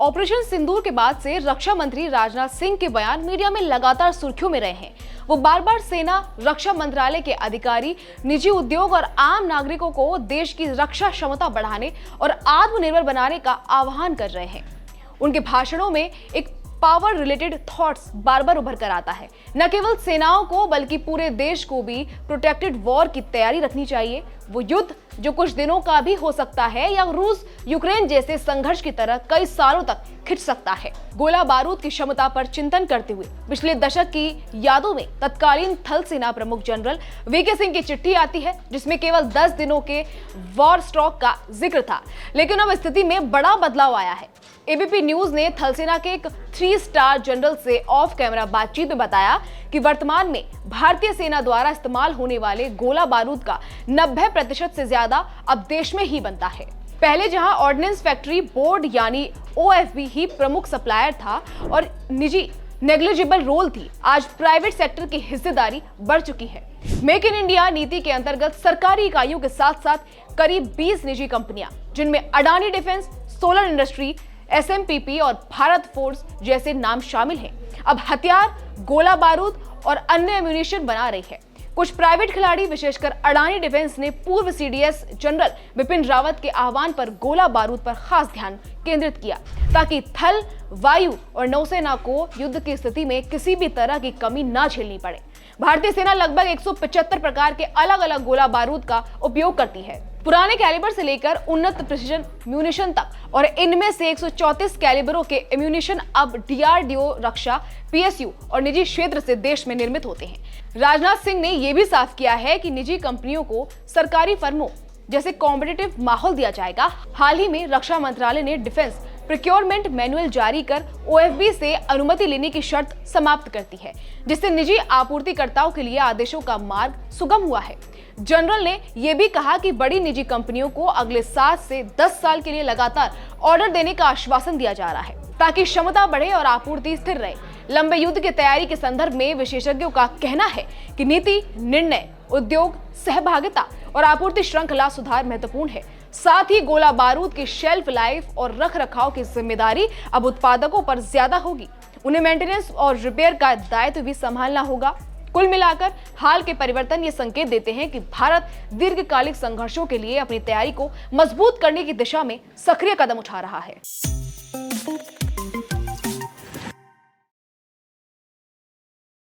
Operation सिंदूर के बाद से रक्षा मंत्री राजनाथ सिंह के बयान मीडिया में लगातार सुर्खियों में रहे हैं। वो बार बार सेना, रक्षा मंत्रालय के अधिकारी, निजी उद्योग और आम नागरिकों को देश की रक्षा क्षमता बढ़ाने और आत्मनिर्भर बनाने का आह्वान कर रहे हैं। उनके भाषणों में एक पावर रिलेटेड थॉट्स बार बार उभर कर आता है। न केवल सेनाओं को बल्कि पूरे देश को भी प्रोटेक्टेड वॉर की तैयारी रखनी चाहिए। वो युद्ध जो कुछ दिनों का भी हो सकता है या रूस यूक्रेन जैसे संघर्ष की तरह कई सालों तक खिंच सकता है। गोला बारूद की क्षमता पर चिंतन करते हुए पिछले दशक की यादों में तत्कालीन थल सेना प्रमुख जनरल वीके सिंह की चिट्ठी आती है, जिसमें केवल 10 दिनों के वॉर स्टॉक का जिक्र था। लेकिन अब स्थिति में बड़ा बदलाव आया है। एबीपी न्यूज ने थल सेना के एक 3 स्टार जनरल से ऑफ कैमरा बातचीत में बताया कि वर्तमान में भारतीय सेना द्वारा इस्तेमाल होने वाले गोला बारूद का 90% से ज्यादा अब देश में ही बनता है। पहले जहां ऑर्डिनेंस फैक्ट्री बोर्ड यानी ओएफबी ही प्रमुख सप्लायर था और निजी नेग्लिजिबल रोल थी, आज प्राइवेट सेक्टर की हिस्सेदारी बढ़ चुकी है। मेक इन इंडिया नीति के अंतर्गत सरकारी इकाइयों के साथ साथ करीब 20 निजी कंपनियां, जिनमें अडानी डिफेंस, सोलर इंडस्ट्री, एसएमपीपी और भारत फोर्स जैसे नाम शामिल हैं, अब हथियार, गोला बारूद और अन्य एम्यूनिशन बना रही है। कुछ प्राइवेट खिलाड़ी, विशेषकर अडानी डिफेंस ने पूर्व सीडीएस जनरल बिपिन रावत के आह्वान पर गोला बारूद पर खास ध्यान केंद्रित किया, ताकि थल, वायु और नौसेना को युद्ध की स्थिति में किसी भी तरह की कमी न झेलनी पड़े। भारतीय सेना लगभग 175 प्रकार के अलग अलग गोला बारूद का उपयोग करती है, पुराने कैलिबर से लेकर उन्नत प्रिसिजन म्यूनिशन तक, और इनमें से 134 कैलिबरों के एम्यूनिशन अब डीआरडीओ, रक्षा, पीएसयू और निजी क्षेत्र से देश में निर्मित होते हैं। राजनाथ सिंह ने यह भी साफ किया है कि निजी कंपनियों को सरकारी फर्मों जैसे कॉम्पिटिटिव माहौल दिया जाएगा। हाल ही में रक्षा मंत्रालय ने डिफेंस प्रोक्योरमेंट मैनुअल जारी कर ओएफबी से अनुमति लेने की शर्त समाप्त करती है, जिससे निजी आपूर्तिकर्ताओं के लिए आदेशों का मार्ग सुगम हुआ है। जनरल ने यह भी कहा कि बड़ी निजी कंपनियों को अगले 7 से 10 साल के लिए लगातार ऑर्डर देने का आश्वासन दिया जा रहा है, ताकि क्षमता बढ़े और आपूर्ति स्थिर रहे। लंबे युद्ध की तैयारी के संदर्भ में विशेषज्ञों का कहना है कि नीति, निर्णय, उद्योग, सहभागिता और आपूर्ति श्रृंखला सुधार महत्वपूर्ण है। साथ ही गोला बारूद की शेल्फ लाइफ और रख रखाव की जिम्मेदारी अब उत्पादकों पर ज्यादा होगी। उन्हें मेंटेनेंस और रिपेयर का दायित्व भी संभालना होगा। कुल मिलाकर हाल के परिवर्तन ये संकेत देते हैं कि भारत दीर्घकालिक संघर्षों के लिए अपनी तैयारी को मजबूत करने की दिशा में सक्रिय कदम उठा रहा है।